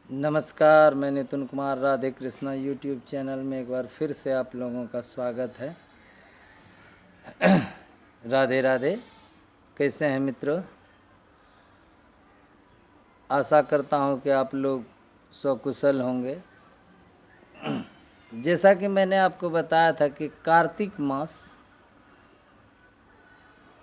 नमस्कार, मैं Nitin Kumar Radhe Krishna YouTube channel में एक बार फिर से आप लोगों का स्वागत है। राधे राधे। कैसे हैं मित्रों? आशा करता हूं कि आप लोग सकुशल होंगे। जैसा कि मैंने आपको बताया था कि कार्तिक मास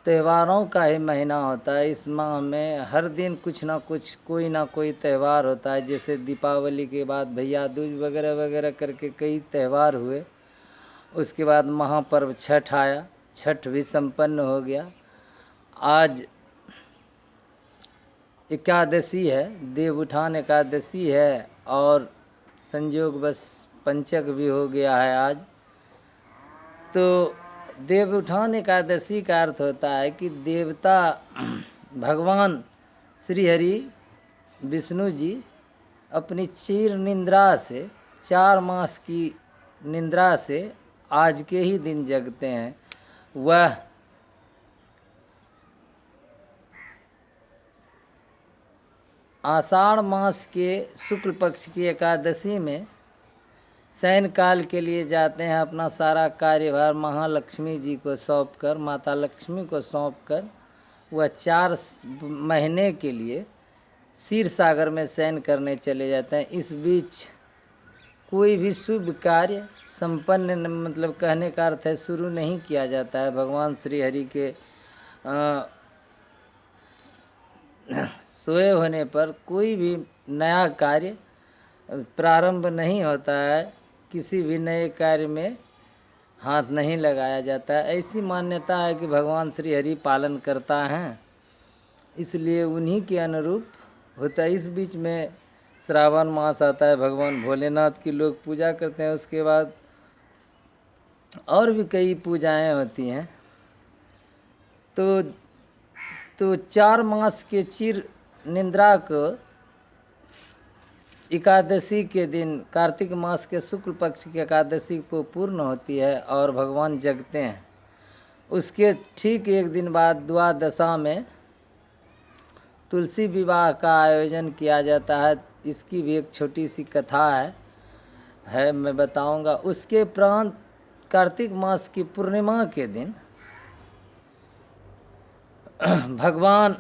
त्योहारों का ही महीना होता है। इस माह में हर दिन कुछ ना कुछ कोई ना कोई त्यौहार होता है। जैसे दीपावली के बाद भैया दूज वगैरह वगैरह करके कई त्यौहार हुए। उसके बाद महापर्व छठ आया, छठ भी संपन्न हो गया। आज एकादशी है, देव उठान एकादशी है और संयोग बस पंचक भी हो गया है आज। तो देव उठान एकादशी का अर्थ होता है कि देवता भगवान श्री हरि विष्णु जी अपनी चिर निद्रा से 4 मास की निद्रा से आज के ही दिन जगते हैं। वह आषाढ़ मास के शुक्ल पक्ष की एकादशी में शयन काल के लिए जाते हैं। अपना सारा कार्यभार महालक्ष्मी जी को सौंप कर, माता लक्ष्मी को सौंप कर वह 4 महीने के लिए क्षीर सागर में शयन करने चले जाते हैं। इस बीच कोई भी शुभ कार्य संपन्न, मतलब कहने का अर्थ है शुरू नहीं किया जाता है। भगवान श्री हरि के सोए होने पर कोई भी नया कार्य प्रारंभ नहीं होता है। किसी भी नए कार्य में हाथ नहीं लगाया जाता है। ऐसी मान्यता है कि भगवान श्री हरि पालन करता है, इसलिए उन्हीं के अनुरूप होता है। इस बीच में श्रावण मास आता है, भगवान भोलेनाथ की लोग पूजा करते हैं। उसके बाद और भी कई पूजाएं होती हैं। तो 4 मास के चिर निद्रा को एकादशी के दिन, कार्तिक मास के शुक्ल पक्ष की एकादशी को पूर्ण होती है और भगवान जगते हैं। उसके ठीक एक दिन बाद द्वादशा में तुलसी विवाह का आयोजन किया जाता है। इसकी भी एक छोटी सी कथा है, मैं बताऊंगा। उसके उपरांत कार्तिक मास की पूर्णिमा के दिन भगवान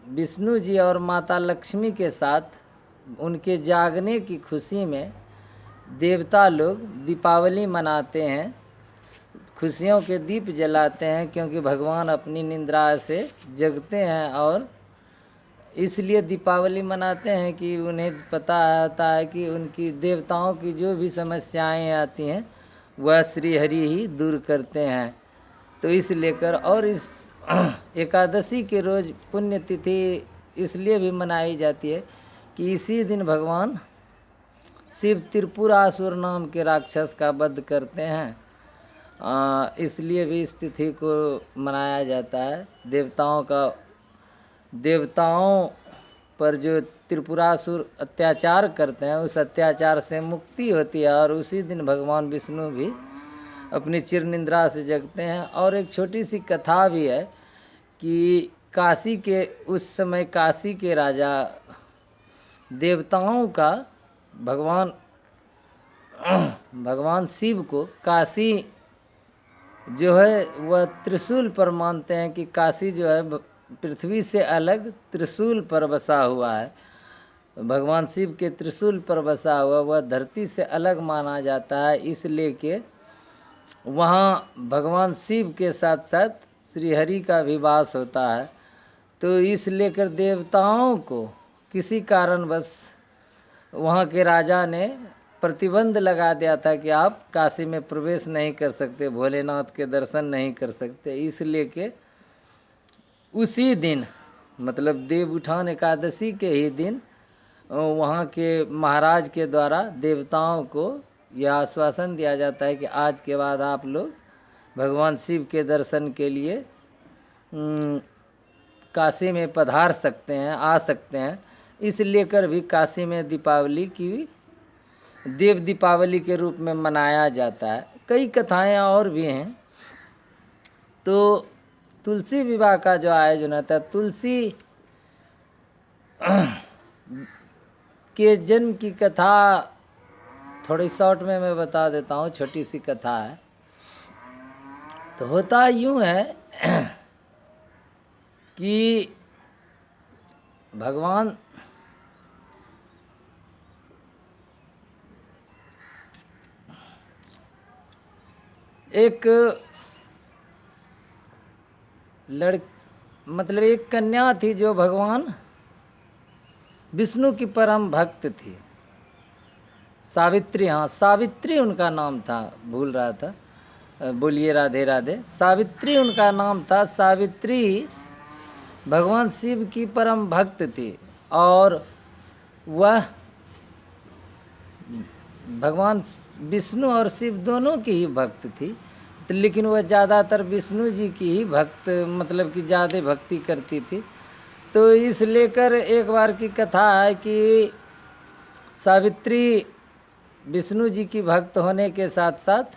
विष्णु जी और माता लक्ष्मी के साथ उनके जागने की खुशी में देवता लोग दीपावली मनाते हैं, खुशियों के दीप जलाते हैं, क्योंकि भगवान अपनी निद्रा से जगते हैं। और इसलिए दीपावली मनाते हैं कि उन्हें पता होता है कि उनकी देवताओं की जो भी समस्याएं आती हैं वह श्री हरि ही दूर करते हैं। तो इस लेकर, और इस एकादशी के रोज पुण्यतिथि इसलिए भी मनाई जाती है कि इसी दिन भगवान शिव त्रिपुरासुर नाम के राक्षस का वध करते हैं। इसलिए भी इस तिथि को मनाया जाता है। देवताओं पर जो त्रिपुरासुर अत्याचार करते हैं, उस अत्याचार से मुक्ति होती है और उसी दिन भगवान विष्णु भी अपनी चिर निद्रा से जगते हैं। और एक छोटी सी कथा भी है कि काशी के उस समय काशी के राजा देवताओं का भगवान शिव को काशी जो है वह त्रिशूल पर मानते हैं कि काशी जो है पृथ्वी से अलग त्रिशूल पर बसा हुआ है। भगवान शिव के त्रिशूल पर बसा हुआ वह धरती से अलग माना जाता है। इसलिए कि वहाँ भगवान शिव के साथ साथ श्री हरि का भी वास होता है। तो इस लेकर देवताओं को किसी कारणवश वहाँ के राजा ने प्रतिबंध लगा दिया था कि आप काशी में प्रवेश नहीं कर सकते, भोलेनाथ के दर्शन नहीं कर सकते। इसलिए कि उसी दिन, मतलब देव उठान एकादशी के ही दिन, वहाँ के महाराज के द्वारा देवताओं को यह आश्वासन दिया जाता है कि आज के बाद आप लोग भगवान शिव के दर्शन के लिए काशी में पधार सकते हैं, आ सकते हैं। इस लेकर भी काशी में दीपावली की देव दीपावली के रूप में मनाया जाता है। कई कथाएं और भी हैं। तो तुलसी विवाह का जो आयोजन होता है, तुलसी के जन्म की कथा थोड़ी शॉर्ट में मैं बता देता हूँ, छोटी सी कथा है। तो होता यूँ है कि भगवान एक मतलब एक कन्या थी जो भगवान विष्णु की परम भक्त थी। सावित्री, हाँ सावित्री उनका नाम था, भूल रहा था, बोलिए राधे राधे। सावित्री उनका नाम था। सावित्री भगवान शिव की परम भक्त थी और वह भगवान विष्णु और शिव दोनों की ही भक्त थी। तो लेकिन वह ज़्यादातर विष्णु जी की ही भक्त, मतलब कि ज़्यादा भक्ति करती थी। तो इस लेकर एक बार की कथा है कि सावित्री विष्णु जी की भक्त होने के साथ साथ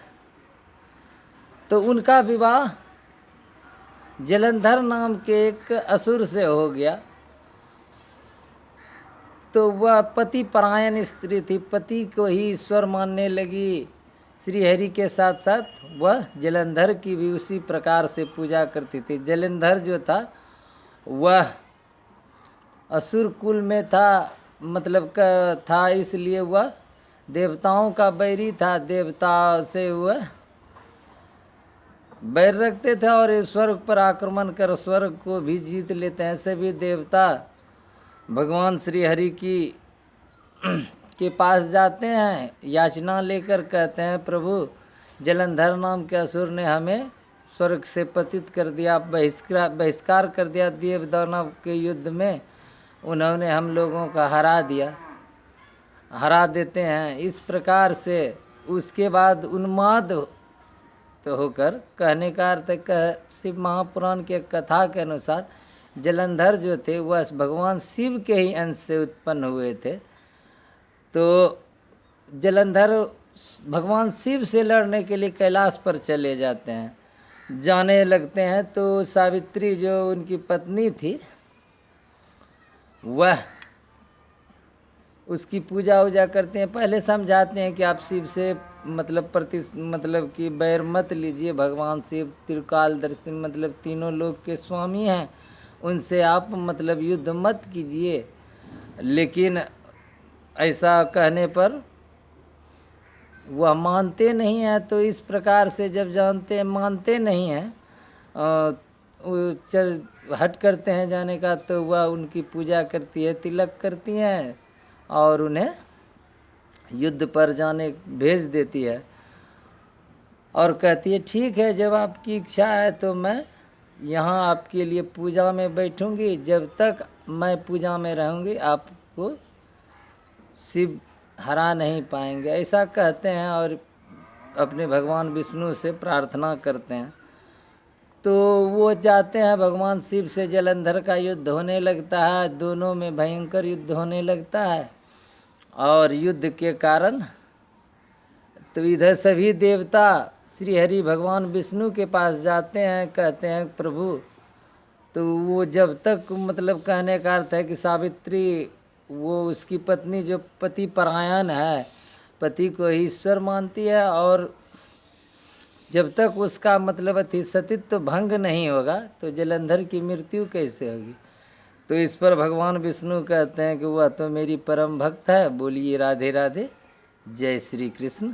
तो उनका विवाह जलंधर नाम के एक असुर से हो गया। तो वह पति परायण स्त्री थी, पति को ही ईश्वर मानने लगी। श्री हरि के साथ साथ वह जलंधर की भी उसी प्रकार से पूजा करती थी। जलंधर जो था वह असुर कुल में था, मतलब था, इसलिए वह देवताओं का बैरी था। देवता से वह बैर रखते थे और स्वर्ग पर आक्रमण कर स्वर्ग को भी जीत लेते हैं। सभी देवता भगवान श्री हरि की के पास जाते हैं, याचना लेकर, कहते हैं प्रभु जलंधर नाम के असुर ने हमें स्वर्ग से पतित कर दिया, बहिष्कार कर दिया। देव दानव के युद्ध में उन्होंने हम लोगों का हरा देते हैं। इस प्रकार से उसके बाद उन्माद तो होकर, कहने का अर्थ शिव महापुराण के कथा के अनुसार जलंधर जो थे वह भगवान शिव के ही अंश से उत्पन्न हुए थे। तो जलंधर भगवान शिव से लड़ने के लिए कैलाश पर चले जाते हैं, जाने लगते हैं। तो सावित्री जो उनकी पत्नी थी वह उसकी पूजा वूजा करते हैं। पहले समझाते हैं कि आप शिव से मतलब कि बैर मत लीजिए। भगवान शिव त्रिकालदर्शी, मतलब तीनों लोक के स्वामी हैं, उनसे आप मतलब युद्ध मत कीजिए। लेकिन ऐसा कहने पर वह मानते नहीं हैं। तो इस प्रकार से जब मानते नहीं हैं, हट करते हैं जाने का, तो वह उनकी पूजा करती है, तिलक करती हैं और उन्हें युद्ध पर जाने भेज देती है और कहती है ठीक है, जब आपकी इच्छा है तो मैं यहाँ आपके लिए पूजा में बैठूंगी। जब तक मैं पूजा में रहूंगी आपको शिव हरा नहीं पाएंगे, ऐसा कहते हैं और अपने भगवान विष्णु से प्रार्थना करते हैं। तो वो जाते हैं, भगवान शिव से जलंधर का युद्ध होने लगता है। दोनों में भयंकर युद्ध होने लगता है और युद्ध के कारण तो इधर सभी देवता श्री हरि भगवान विष्णु के पास जाते हैं, कहते हैं प्रभु। तो वो जब तक, मतलब कहने का अर्थ है कि सावित्री वो उसकी पत्नी जो पति परायण है, पति को ईश्वर मानती है और जब तक उसका मतलब सतीत्व भंग नहीं होगा तो जलंधर की मृत्यु कैसे होगी। तो इस पर भगवान विष्णु कहते हैं कि वह तो मेरी परम भक्त है। बोलिए राधे राधे, जय श्री कृष्ण।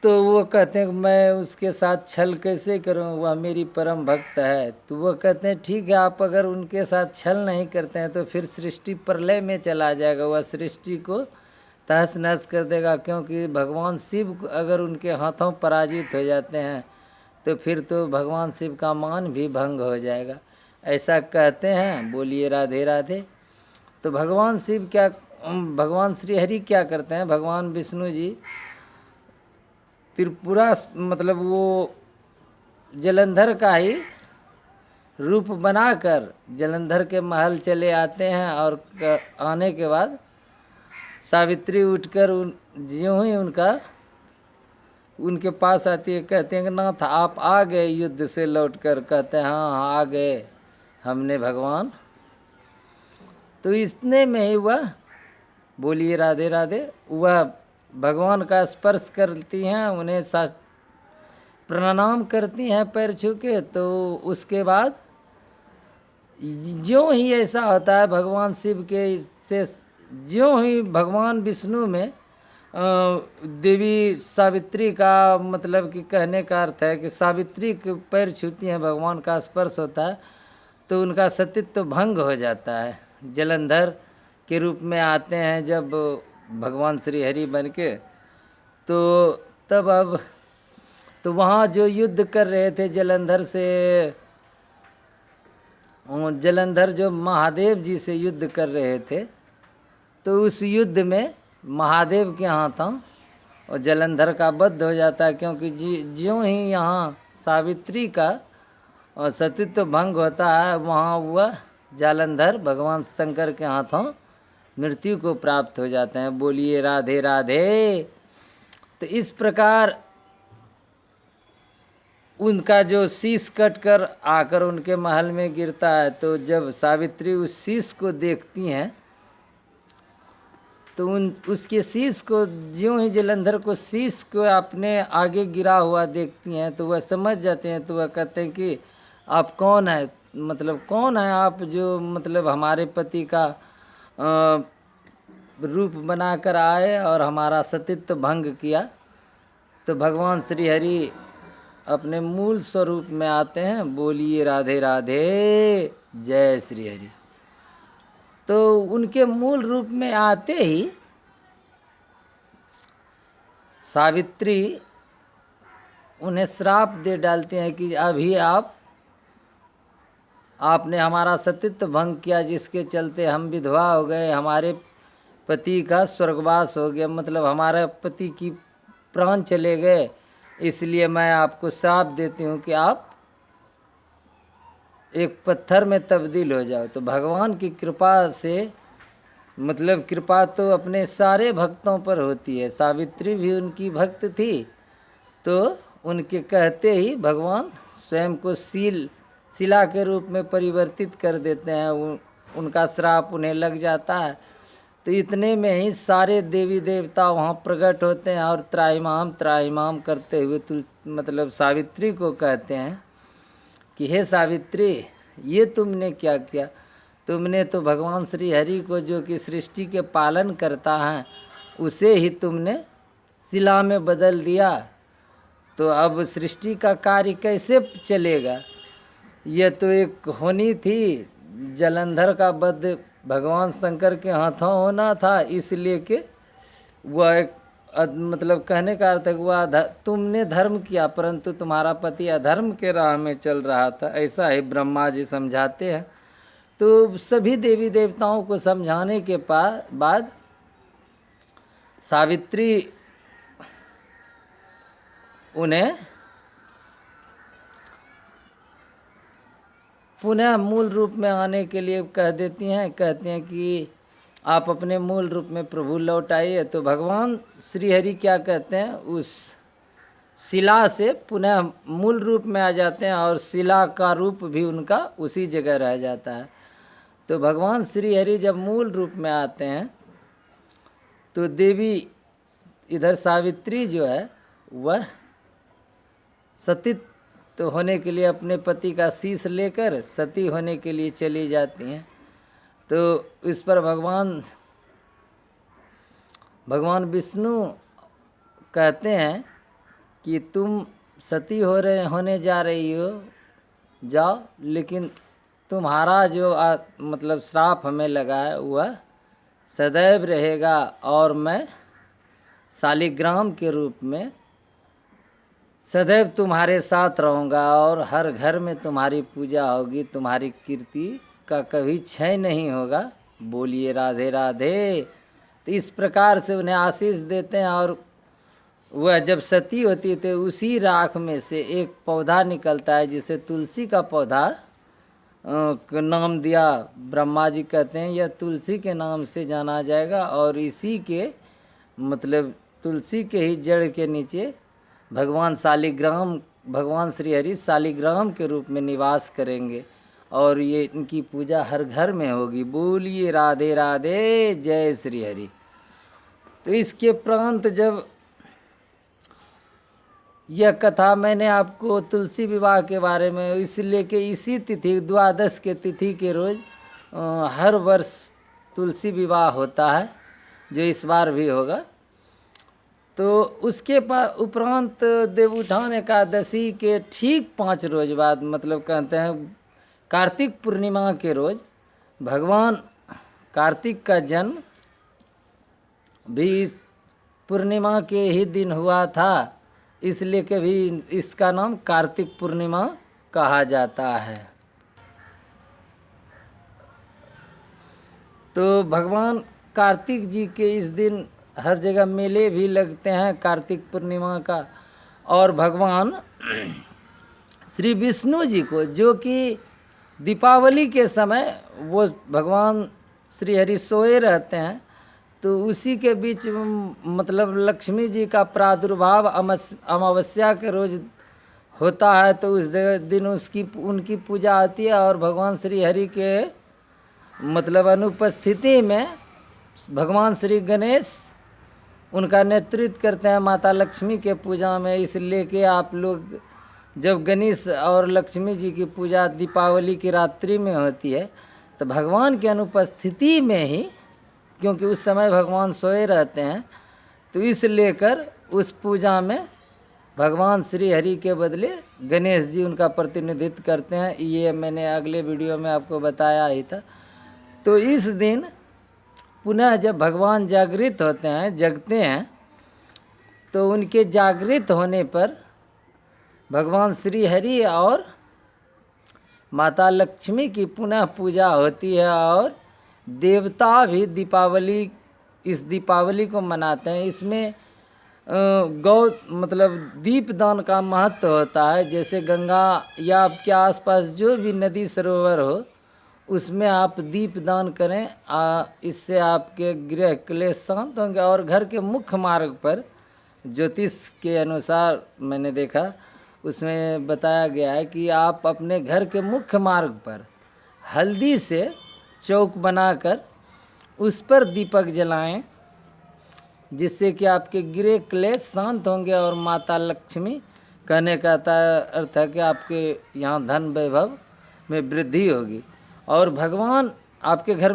तो वो कहते हैं कि मैं उसके साथ छल कैसे करूं, वह मेरी परम भक्त है। तो वो कहते हैं ठीक है, आप अगर उनके साथ छल नहीं करते हैं तो फिर सृष्टि प्रलय में चला जाएगा, वह सृष्टि को तहस नहस कर देगा। क्योंकि भगवान शिव अगर उनके हाथों पराजित हो जाते हैं तो फिर तो भगवान शिव का मान भी भंग हो जाएगा, ऐसा कहते हैं। बोलिए राधे राधे। तो भगवान शिव क्या, भगवान श्री हरि क्या करते हैं, भगवान विष्णु जी त्रिपुरा, मतलब वो जलंधर का ही रूप बनाकर जलंधर के महल चले आते हैं और आने के बाद सावित्री उठकर ज्यों ही उनके पास आती है, कहते हैं कि नाथ आप आ गए युद्ध से लौटकर। कहते हैं हाँ आ गए, हमने भगवान तो इतने में ही वह, बोलिए राधे राधे, वह भगवान का स्पर्श करती हैं, उन्हें प्रणाम करती हैं पैर छू के। तो उसके बाद ज्यों ही ऐसा होता है भगवान शिव के से, ज्यों ही भगवान विष्णु में देवी सावित्री का, मतलब कि कहने का अर्थ है कि सावित्री के पैर छूती हैं, भगवान का स्पर्श होता है, तो उनका सतीत्व भंग हो जाता है। जलंधर के रूप में आते हैं जब भगवान श्री हरि बन के, तो तब अब तो वहाँ जो युद्ध कर रहे थे जलंधर से, जलंधर जो महादेव जी से युद्ध कर रहे थे, तो उस युद्ध में महादेव के हाथों और जलंधर का वध हो जाता है, क्योंकि ज्यों ही यहाँ सावित्री का और सतीत्व भंग होता है, वहाँ वह जालंधर भगवान शंकर के हाथों मृत्यु को प्राप्त हो जाते हैं। बोलिए राधे राधे। तो इस प्रकार उनका जो शीश कटकर आकर उनके महल में गिरता है, तो जब सावित्री उस शीश को देखती हैं, तो उसके शीश को, ज्यों ही जलंधर को शीश को अपने आगे गिरा हुआ देखती हैं, तो वह समझ जाते हैं। तो वह कहते हैं कि आप कौन है, मतलब कौन है आप जो मतलब हमारे पति का रूप बनाकर आए और हमारा सतीत्व भंग किया। तो भगवान श्री हरि अपने मूल स्वरूप में आते हैं। बोलिए राधे राधे, जय श्री हरि। तो उनके मूल रूप में आते ही सावित्री उन्हें श्राप दे डालते हैं कि अभी आपने हमारा सतीत्व भंग किया, जिसके चलते हम विधवा हो गए, हमारे पति का स्वर्गवास हो गया, मतलब हमारे पति की प्राण चले गए। इसलिए मैं आपको श्राप देती हूँ कि आप एक पत्थर में तब्दील हो जाओ। तो भगवान की कृपा से, मतलब कृपा तो अपने सारे भक्तों पर होती है, सावित्री भी उनकी भक्त थी, तो उनके कहते ही भगवान स्वयं को शिला के रूप में परिवर्तित कर देते हैं, उनका श्राप उन्हें लग जाता है। तो इतने में ही सारे देवी देवता वहाँ प्रकट होते हैं और त्राहिमाम त्राहिमाम करते हुए मतलब सावित्री को कहते हैं कि हे सावित्री, ये तुमने क्या किया? तुमने तो भगवान श्री हरि को, जो कि सृष्टि के पालन करता है, उसे ही तुमने शिला में बदल दिया। तो अब सृष्टि का कार्य कैसे चलेगा? यह तो एक होनी थी, जलंधर का वध भगवान शंकर के हाथों होना था, इसलिए कि वह एक मतलब कहने का अर्थ है कि वह तुमने धर्म किया, परंतु तुम्हारा पति अधर्म के राह में चल रहा था, ऐसा ही ब्रह्मा जी समझाते हैं। तो सभी देवी देवताओं को समझाने के बाद सावित्री उन्हें पुनः मूल रूप में आने के लिए कह देती हैं, कहते हैं कि आप अपने मूल रूप में प्रभु लौट आइए। तो भगवान श्री हरि क्या कहते हैं, उस शिला से पुनः मूल रूप में आ जाते हैं और शिला का रूप भी उनका उसी जगह रह जाता है। तो भगवान श्री हरि जब मूल रूप में आते हैं, तो देवी इधर सावित्री जो है वह सती तो होने के लिए अपने पति का शीश लेकर सती होने के लिए चली जाती हैं। तो इस पर भगवान विष्णु कहते हैं कि तुम सती होने जा रही हो, जाओ, लेकिन तुम्हारा जो मतलब श्राप हमें लगा है वह सदैव रहेगा, और मैं शालिग्राम के रूप में सदैव तुम्हारे साथ रहूँगा और हर घर में तुम्हारी पूजा होगी, तुम्हारी कीर्ति का कभी क्षय नहीं होगा। बोलिए राधे राधे। तो इस प्रकार से उन्हें आशीष देते हैं। और वह जब सती होती है तो उसी राख में से एक पौधा निकलता है, जिसे तुलसी का पौधा नाम दिया। ब्रह्मा जी कहते हैं यह तुलसी के नाम से जाना जाएगा, और इसी के मतलब तुलसी के ही जड़ के नीचे भगवान श्री हरि शालिग्राम के रूप में निवास करेंगे। और ये इनकी पूजा हर घर में होगी। बोलिए राधे राधे, जय श्री हरि। तो इसके प्रांत जब यह कथा मैंने आपको तुलसी विवाह के बारे में इसलिए कि इसी तिथि द्वादश के तिथि के रोज हर वर्ष तुलसी विवाह होता है, जो इस बार भी होगा। तो उसके उपरांत देवउठान एकादशी के ठीक 5 रोज बाद, मतलब कहते हैं कार्तिक पूर्णिमा के रोज, भगवान कार्तिक का जन्म भी इस पूर्णिमा के ही दिन हुआ था, इसलिए कि भी इसका नाम कार्तिक पूर्णिमा कहा जाता है। तो भगवान कार्तिक जी के इस दिन हर जगह मेले भी लगते हैं कार्तिक पूर्णिमा का। और भगवान श्री विष्णु जी को, जो कि दीपावली के समय वो भगवान श्री हरि सोए रहते हैं, तो उसी के बीच मतलब लक्ष्मी जी का प्रादुर्भाव अमावस्या के रोज होता है, तो उस दिन उनकी पूजा होती है। और भगवान श्री हरि के मतलब अनुपस्थिति में भगवान श्री गणेश उनका नेतृत्व करते हैं माता लक्ष्मी के पूजा में। इसलिए कि आप लोग जब गणेश और लक्ष्मी जी की पूजा दीपावली की रात्रि में होती है, तो भगवान की अनुपस्थिति में ही, क्योंकि उस समय भगवान सोए रहते हैं, तो इस लेकर उस पूजा में भगवान श्री हरि के बदले गणेश जी उनका प्रतिनिधित्व करते हैं। ये मैंने अगले वीडियो में आपको बताया ही था। तो इस दिन पुनः जब भगवान जागृत होते हैं, जगते हैं, तो उनके जागृत होने पर भगवान श्री हरि और माता लक्ष्मी की पुनः पूजा होती है। और देवता भी इस दीपावली को मनाते हैं। इसमें गौ मतलब दीपदान का महत्व होता है। जैसे गंगा या आपके आसपास जो भी नदी सरोवर हो, उसमें आप दीपदान करें, इससे आपके गृह क्लेश शांत होंगे। और घर के मुख्य मार्ग पर ज्योतिष के अनुसार मैंने देखा, उसमें बताया गया है कि आप अपने घर के मुख्य मार्ग पर हल्दी से चौक बनाकर उस पर दीपक जलाएं, जिससे कि आपके गृह क्लेश शांत होंगे। और माता लक्ष्मी कहने का अर्थ है कि आपके यहाँ धन वैभव में वृद्धि होगी। और भगवान आपके घर